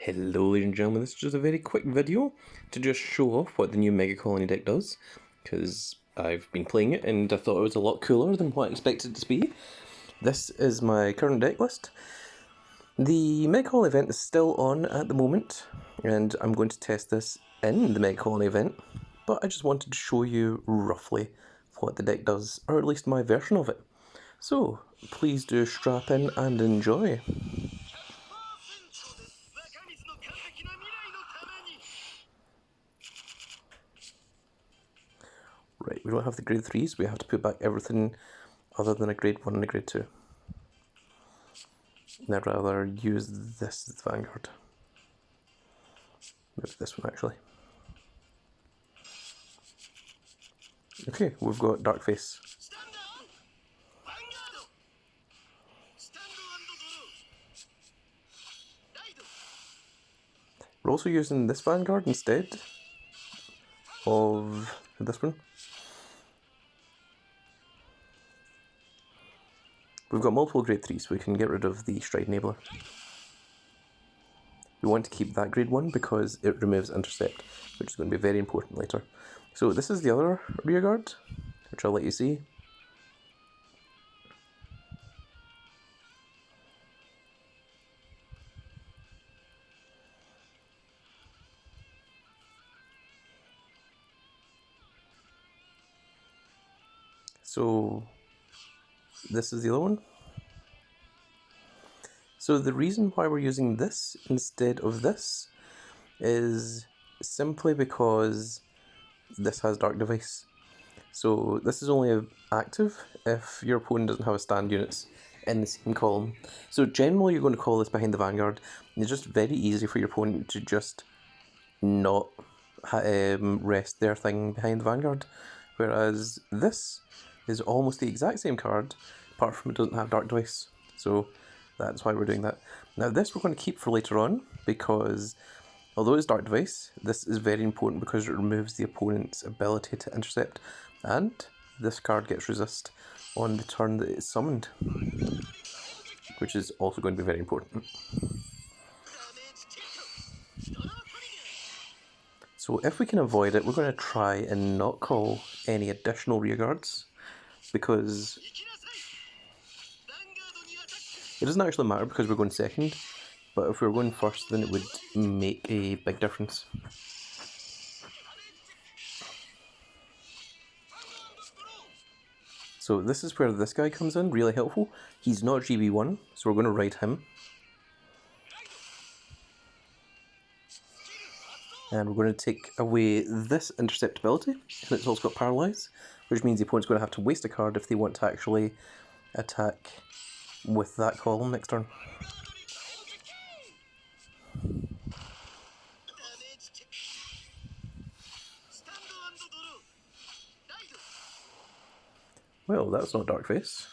Hello ladies and gentlemen, this is just a very quick video to just show off what the new Megacolony deck does, because I've been playing it and I thought it was a lot cooler than what I expected it to be. This is my current deck list. The Megacolony event is still on at the moment, and I'm going to test this in the Megacolony event, but I just wanted to show you roughly what the deck does, or at least my version of it. So, please do strap in and enjoy. Right, we don't have the grade 3s, we have to put back everything other than a grade 1 and a grade 2. And I'd rather use this as the Vanguard. Maybe this one actually. Okay, we've got Darkface. We're also using this Vanguard instead of this one. We've got multiple grade 3s, so we can get rid of the Stride Enabler. We want to keep that grade 1 because it removes intercept, which is going to be very important later. So this is the other rearguard, which I'll let you see. So this is the other one. So the reason why we're using this instead of this is simply because this has Dark Device. So this is only active if your opponent doesn't have a stand units in the same column. So generally you're going to call this behind the Vanguard, and it's just very easy for your opponent to just not rest their thing behind the Vanguard. Whereas this is almost the exact same card, apart from it doesn't have Dark Device. So that's why we're doing that. Now this we're going to keep for later on, because although it's Dark Device, this is very important because it removes the opponent's ability to intercept, and this card gets resist on the turn that it's summoned, which is also going to be very important. So if we can avoid it, we're going to try and not call any additional rearguards, because it doesn't actually matter because we're going second, but if we were going first then it would make a big difference. So this is where this guy comes in, really helpful. He's not GB1, so we're going to ride him. And we're going to take away this intercept ability, and it's also got Paralyze, which means the opponent's going to have to waste a card if they want to actually attack with that column next turn. Well, that's not Darkface.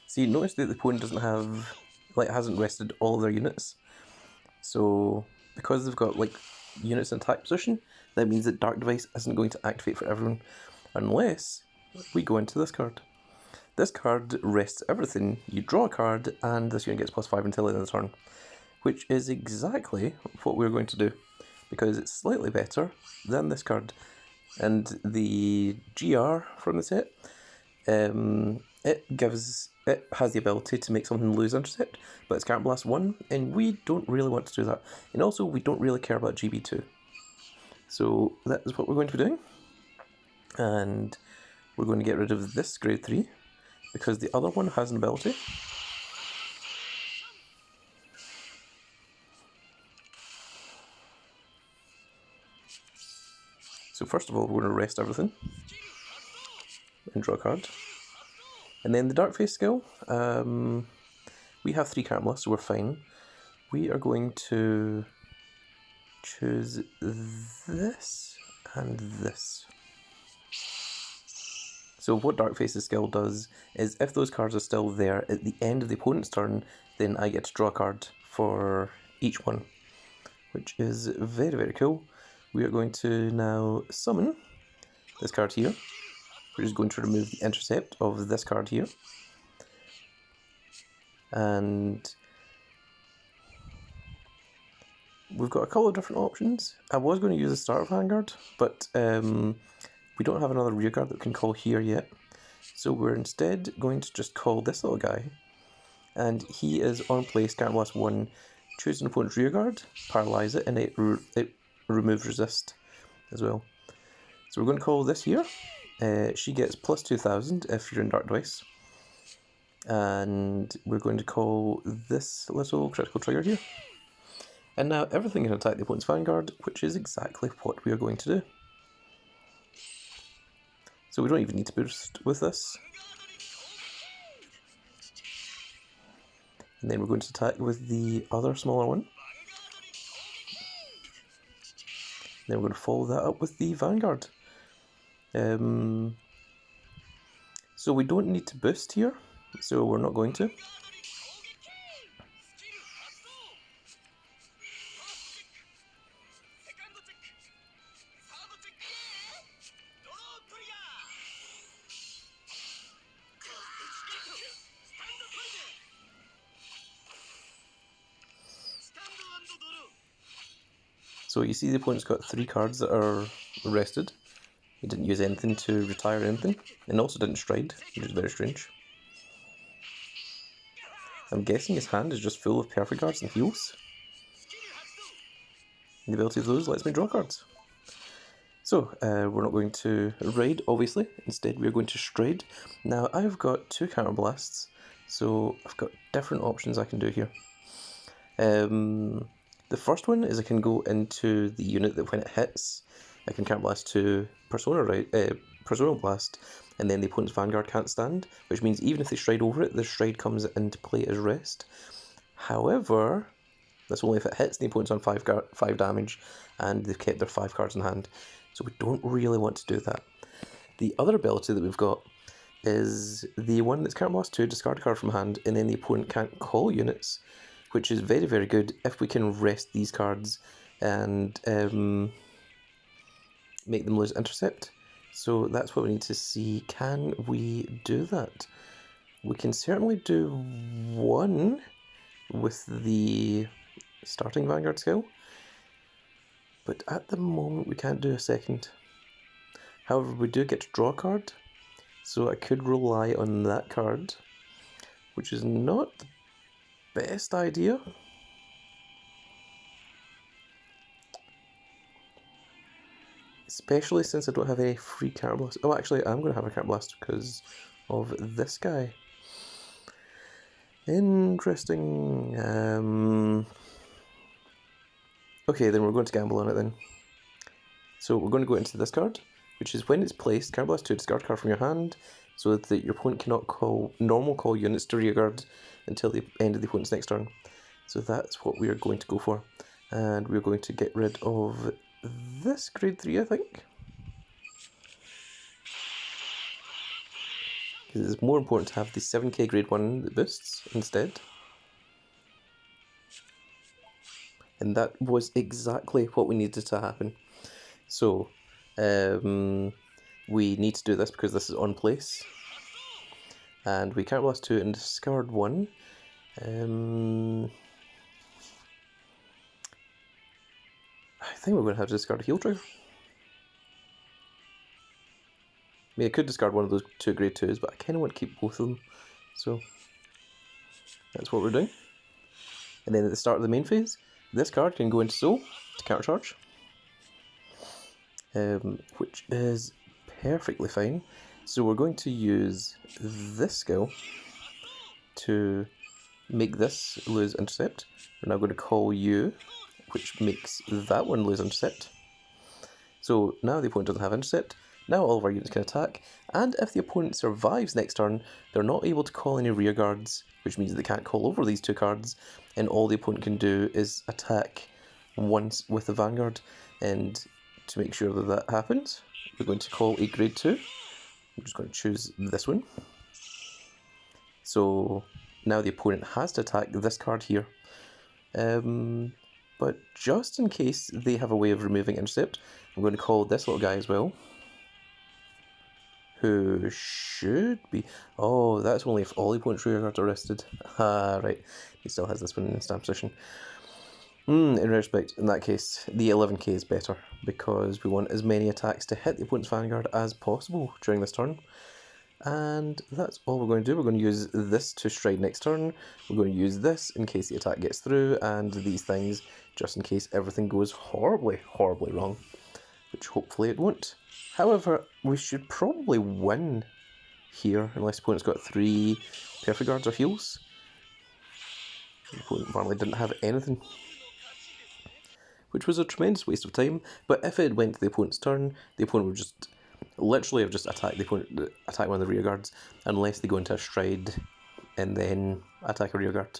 See, notice that the opponent doesn't have, hasn't rested all of their units. So, because they've got units in attack position, that means that Dark Device isn't going to activate for everyone, unless we go into this card. This card rests everything. You draw a card, and this unit gets +5 until the end of the turn, which is exactly what we're going to do, because it's slightly better than this card. And the GR from the set, it has the ability to make something lose intercept, but it's can't blast 1, and we don't really want to do that. And also, we don't really care about GB2. So that is what we're going to be doing. And we're going to get rid of this grade 3, because the other one has an ability. So first of all, we're going to rest everything and draw a card. And then the Darkface skill, we have 3 Camelot, so we're fine. We are going to choose this and this. So what Darkface's skill does is, if those cards are still there at the end of the opponent's turn, then I get to draw a card for each one, which is very, very cool. We are going to now summon this card here, which is going to remove the intercept of this card here. And we've got a couple of different options. I was going to use the start of Vanguard, but we don't have another rearguard that we can call here yet. So we're instead going to just call this little guy, and he is on place, Counterblast 1, choose an opponent's rearguard, paralyze it, and it removes resist as well. So we're going to call this here. She gets plus 2000 if you're in Darkface. And we're going to call this little critical trigger here. And now everything can attack the opponent's Vanguard, which is exactly what we are going to do. So we don't even need to boost with this. And then we're going to attack with the other smaller one. Then we're going to follow that up with the Vanguard. So we don't need to boost here, so we're not going to. So you see the opponent's got 3 cards that are rested. He didn't use anything to retire anything, and also didn't stride, which is very strange. I'm guessing his hand is just full of perfect cards and heals. And the ability of those lets me draw cards. So, we're not going to raid, obviously. Instead, we're going to stride. Now, I've got 2 counterblasts, so I've got different options I can do here. The first one is I can go into the unit that when it hits, I can counterblast to Persona Blast, and then the opponent's Vanguard can't stand, which means even if they stride over it, the stride comes into play as rest. However, that's only if it hits the opponent's on 5 damage, and they've kept their 5 cards in hand, so we don't really want to do that. The other ability that we've got is the one that's counterblast to discard a card from hand, and then the opponent can't call units, which is very, very good if we can rest these cards and make them lose intercept. So that's what we need to see. Can we do that? We can certainly do one with the starting Vanguard skill, but at the moment we can't do a second. However, we do get to draw a card, so I could rely on that card, which is not the best idea. Especially since I don't have any free counterblast. Oh, actually, I'm going to have a counterblast because of this guy. Interesting. Okay, then we're going to gamble on it then. So we're going to go into this card, which is when it's placed, counterblast to discard card from your hand, so that your opponent cannot normal call units to rearguard until the end of the opponent's next turn. So that's what we are going to go for. And we're going to get rid of this grade 3, I think. Because it's more important to have the 7k grade 1 that boosts instead. And that was exactly what we needed to happen. So, we need to do this because this is on place. And we counterblast 2 and discard 1. I think we're going to have to discard a heal trigger. I mean, I could discard one of those 2 grade 2s, but I kind of want to keep both of them. So, that's what we're doing. And then at the start of the main phase, this card can go into Soul to countercharge. Which is perfectly fine. So we're going to use this skill to make this lose intercept. We're now going to call you, which makes that one lose intercept. So now the opponent doesn't have intercept. Now all of our units can attack, and if the opponent survives next turn, they're not able to call any rear guards, which means they can't call over these 2 cards, and all the opponent can do is attack once with the Vanguard. And to make sure that that happens, we're going to call a grade 2. I'm just going to choose this one. So now the opponent has to attack this card here, But just in case they have a way of removing intercept, I'm going to call this little guy as well, who should be... Oh, that's only if all the opponent's rear guards are rested. Ah, right. He still has this one in stand position. In retrospect, in that case, the 11k is better, because we want as many attacks to hit the opponent's Vanguard as possible during this turn. And that's all we're going to do. We're going to use this to stride next turn. We're going to use this in case the attack gets through, and these things just in case everything goes horribly, horribly wrong, which hopefully it won't. However, we should probably win here, unless the opponent's got 3 perfect guards or heals. The opponent apparently didn't have anything, which was a tremendous waste of time. But if it went to the opponent's turn, the opponent would just literally have just attacked the opponent, attack one of the rear guards, unless they go into a stride and then attack a rear guard.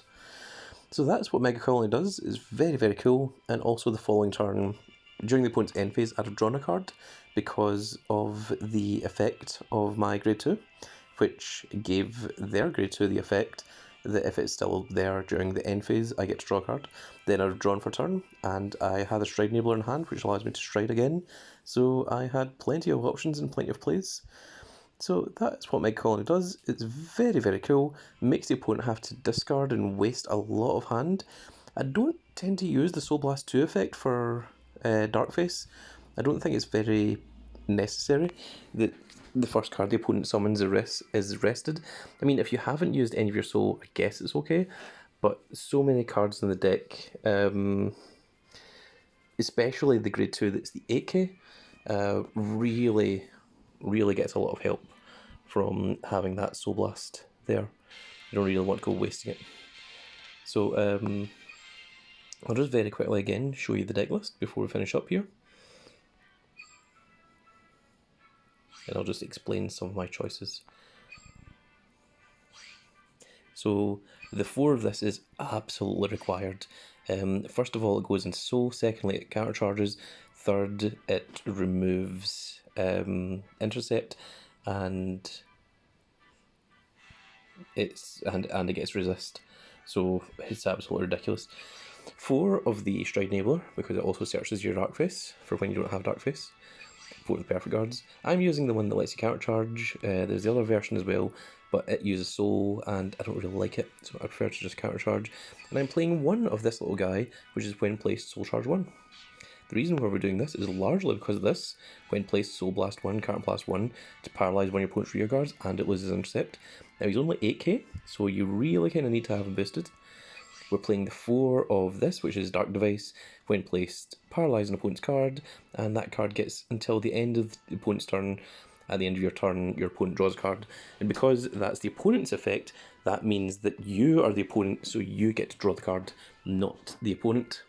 So that's what Megacolony does. It's very, very cool. And also the following turn, during the opponent's end phase, I'd have drawn a card because of the effect of my grade 2, which gave their grade 2 the effect that if it's still there during the end phase, I get to draw a card. Then I'd have drawn for turn, and I had a stride enabler in hand, which allows me to stride again. So I had plenty of options and plenty of plays. So that's what Megacolony does. It's very, very cool. Makes the opponent have to discard and waste a lot of hand. I don't tend to use the Soul Blast 2 effect for Darkface. I don't think it's very necessary that the first card the opponent summons is rested. I mean, if you haven't used any of your soul, I guess it's okay, but so many cards in the deck, especially the grade 2 that's the 8k, really, really gets a lot of help from having that Soul Blast there. You don't really want to go wasting it. So I'll just very quickly again show you the deck list before we finish up here. And I'll just explain some of my choices. So the 4 of this is absolutely required. First of all, it goes into Soul. Secondly, it countercharges. Third, it removes intercept, and it gets resist. So it's absolutely ridiculous. 4 of the stride enabler, because it also searches your Darkface for when you don't have Darkface. 4 of the perfect guards. I'm using the one that lets you countercharge. There's the other version as well, but it uses soul and I don't really like it, so I prefer to just countercharge. And I'm playing 1 of this little guy, which is when placed Soul Charge 1. The reason why we're doing this is largely because of this. When placed Soul Blast 1, Counterblast 1 to paralyse one of your opponent's rear guards, and it loses intercept. Now he's only 8k, so you really kind of need to have him boosted. We're playing the 4 of this, which is Dark Device. When placed, paralyse an opponent's card, and that card gets until the end of the opponent's turn. At the end of your turn, your opponent draws a card. And because that's the opponent's effect, that means that you are the opponent, so you get to draw the card, not the opponent.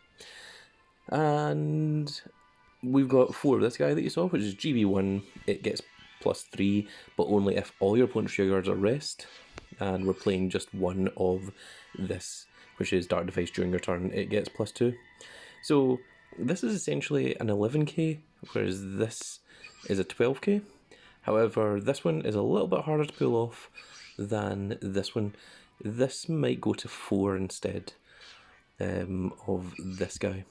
And we've got 4 of this guy that you saw, which is GB1. It gets +3, but only if all your opponent's rear guards are rest. And we're playing just 1 of this, which is Dark Device. During your turn, it gets +2. So this is essentially an 11k, whereas this is a 12k. However, this one is a little bit harder to pull off than this one. This might go to 4 instead of this guy.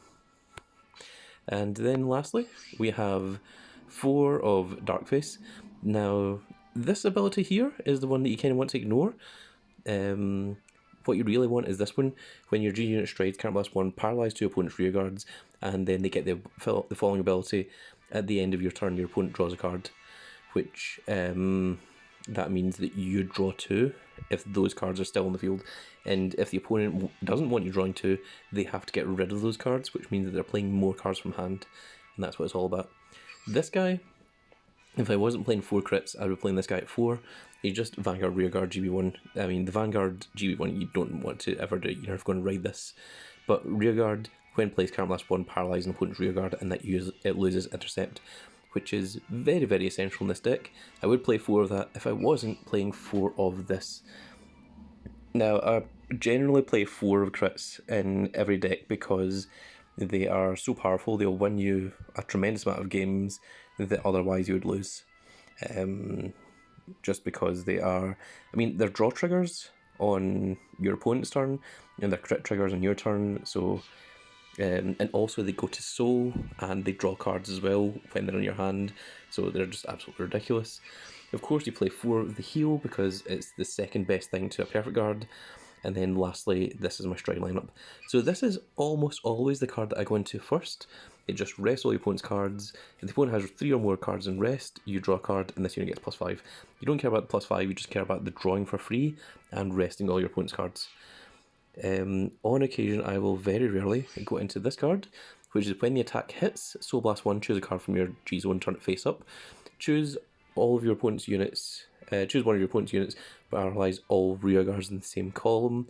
And then lastly, we have 4 of Darkface. Now, this ability here is the one that you kind of want to ignore. What you really want is this one. When your G unit strides, Counterblast 1, paralyze 2 opponent's rear guards, and then they get the following ability. At the end of your turn, your opponent draws a card, which that means that you draw 2 if those cards are still in the field. And if the opponent doesn't want you drawing 2, they have to get rid of those cards, which means that they're playing more cards from hand. And that's what it's all about. This guy, if I wasn't playing 4 crits, I would be playing this guy at 4. He's just Vanguard Rearguard GB1. I mean, the Vanguard GB1 you don't want to ever do. You're never going to ride this. But Rearguard, when placed, Counterblast 1, paralyze an opponent's rearguard, and that it loses intercept, which is very, very essential in this deck. I would play 4 of that if I wasn't playing 4 of this. Now, I generally play 4 of crits in every deck because they are so powerful. They'll win you a tremendous amount of games that otherwise you would lose. Just because they are... I mean, they're draw triggers on your opponent's turn, and their crit triggers on your turn. So, and also they go to soul and they draw cards as well when they're in your hand. So they're just absolutely ridiculous. Of course, you play 4 of the heal because it's the second best thing to a perfect guard. And then lastly, this is my strike lineup. So this is almost always the card that I go into first. It just rests all your opponent's cards. If the opponent has 3 or more cards in rest, you draw a card and this unit gets +5. You don't care about the +5, you just care about the drawing for free and resting all your opponent's cards. On occasion, I will very rarely go into this card, which is when the attack hits, Soul Blast 1, choose a card from your G-Zone, turn it face up. Choose all of your opponent's units, choose one of your opponent's units, but paralyze all rear guards in the same column.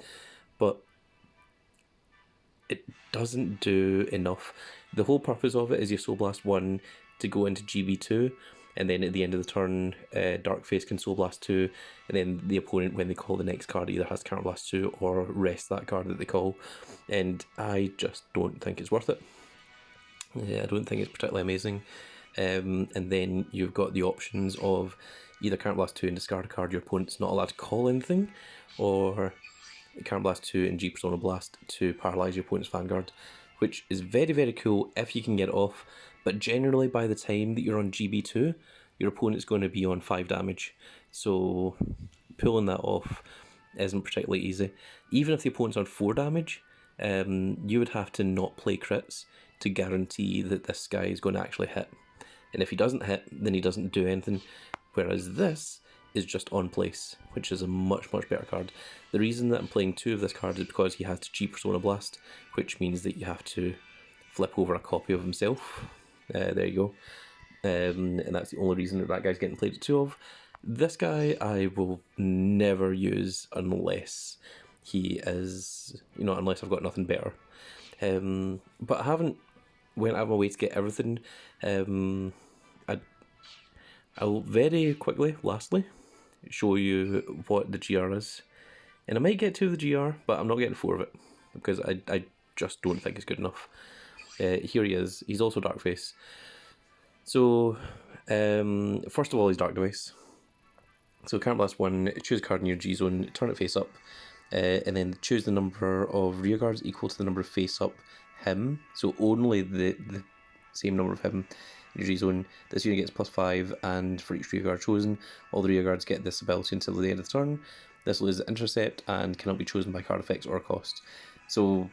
But it doesn't do enough. The whole purpose of it is you Soul Blast 1 to go into GB2, and then at the end of the turn, Darkface can Soul Blast 2, and then the opponent, when they call the next card, either has to Counter Blast 2 or rest that card that they call. And I just don't think it's worth it. I don't think it's particularly amazing. And then you've got the options of either Counter Blast 2 and discard a card your opponent's not allowed to call anything, or Counter Blast 2 and G Persona Blast to paralyze your opponent's Vanguard, which is very, very cool if you can get it off. But generally, by the time that you're on GB2, your opponent's going to be on 5 damage. So pulling that off isn't particularly easy. Even if the opponent's on 4 damage, you would have to not play crits to guarantee that this guy is going to actually hit. And if he doesn't hit, then he doesn't do anything. Whereas this is just on place, which is a much, much better card. The reason that I'm playing 2 of this card is because he has to G Persona Blast, which means that you have to flip over a copy of himself. There you go. And that's the only reason that guy's getting played at 2 of. This guy I will never use unless he is, unless I've got nothing better. But I haven't went out of my way to get everything. I'll very quickly, lastly, show you what the GR is. And I might get 2 of the GR, but I'm not getting 4 of it, because I just don't think it's good enough. Here he is. He's also Darkface. So, first of all, he's Dark Device. So, Counter Blast 1, choose a card in your G-Zone, turn it face up, and then choose the number of rear guards equal to the number of face up him. So, only the same number of him in your G-Zone. This unit gets +5, and for each rear guard chosen, all the rear guards get this ability until the end of the turn. This loses intercept and cannot be chosen by card effects or cost. So,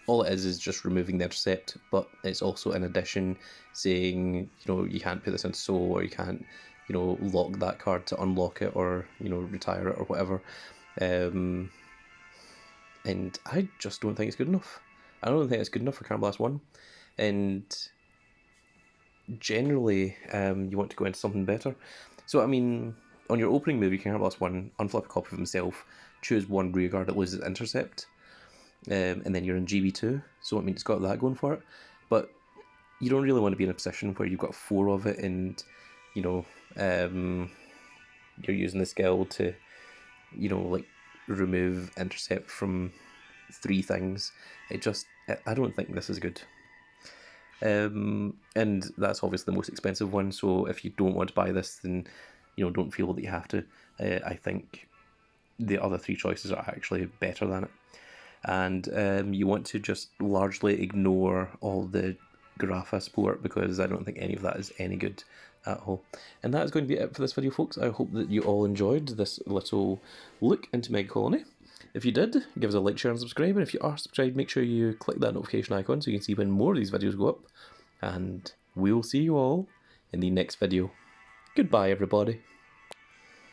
all it is just removing the intercept, but it's also in addition saying, you can't put this into soul, or you can't, lock that card to unlock it, or, retire it, or whatever. And I just don't think it's good enough. I don't think it's good enough for Counter Blast 1. And generally, you want to go into something better. So, I mean, on your opening move, you can Counter Blast 1, unflip a copy of himself, choose 1 rear guard that loses intercept. And then you're in GB2, so I mean it's got that going for it, but you don't really want to be in a position where you've got 4 of it and you're using the skill to remove intercept from 3 things. I don't think this is good. And that's obviously the most expensive one, so if you don't want to buy this, then don't feel that you have to. I think the other 3 choices are actually better than it. And you want to just largely ignore all the Grapha support, because I don't think any of that is any good at all. And that is going to be it for this video, folks. I hope that you all enjoyed this little look into Megacolony. If you did, give us a like, share and subscribe, and if you are subscribed, make sure you click that notification icon so you can see when more of these videos go up. And we'll see you all in the next video. Goodbye, everybody.